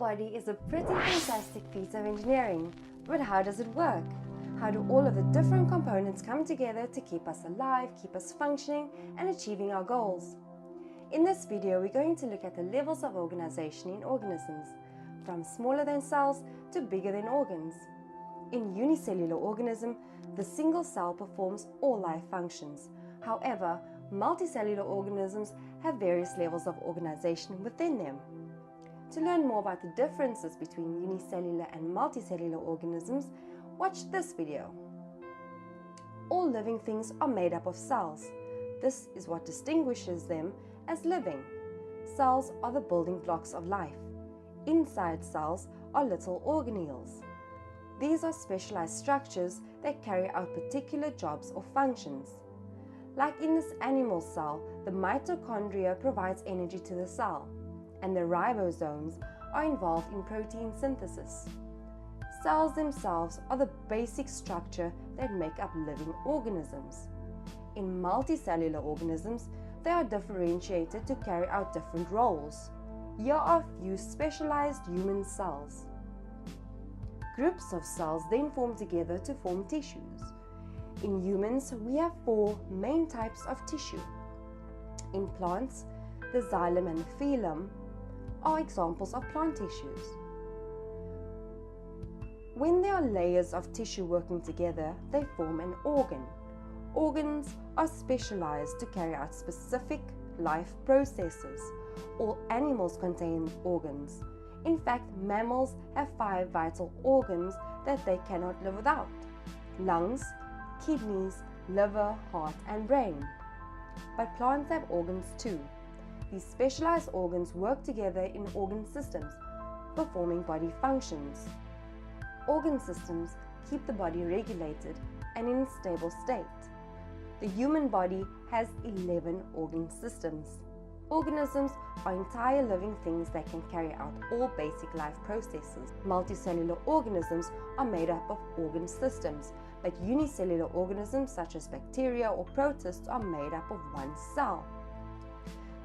body is a pretty fantastic feat of engineering, but how does it work? How do all of the different components come together to keep us alive, keep us functioning and achieving our goals? In this video, we're going to look at the levels of organization in organisms, from smaller than cells to bigger than organs. In unicellular organism, the single cell performs all life functions. However, multicellular organisms have various levels of organization within them. To learn more about the differences between unicellular and multicellular organisms, watch this video. All living things are made up of cells. This is what distinguishes them as living. Cells are the building blocks of life. Inside cells are little organelles. These are specialized structures that carry out particular jobs or functions. Like in this animal cell, the mitochondria provides energy to the cell, and the ribosomes are involved in protein synthesis. Cells themselves are the basic structure that make up living organisms. In multicellular organisms, they are differentiated to carry out different roles. Here are a few specialized human cells. Groups of cells then form together to form tissues. In humans, we have 4 main types of tissue. In plants, the xylem and the phloem are examples of plant tissues. When there are layers of tissue working together, they form an organ. Organs are specialized to carry out specific life processes. All animals contain organs. In fact, mammals have 5 vital organs that they cannot live without: lungs, kidneys, liver, heart, and brain. But plants have organs too. These specialized organs work together in organ systems, performing body functions. Organ systems keep the body regulated and in a stable state. The human body has 11 organ systems. Organisms are entire living things that can carry out all basic life processes. Multicellular organisms are made up of organ systems, but unicellular organisms such as bacteria or protists are made up of one cell.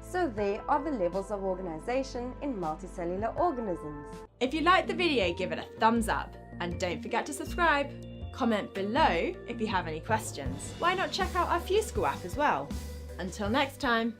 So there are the levels of organization in multicellular organisms. If you liked the video, give it a thumbs up and don't forget to subscribe. Comment below if you have any questions. Why not check out our FuseSchool app as well? Until next time.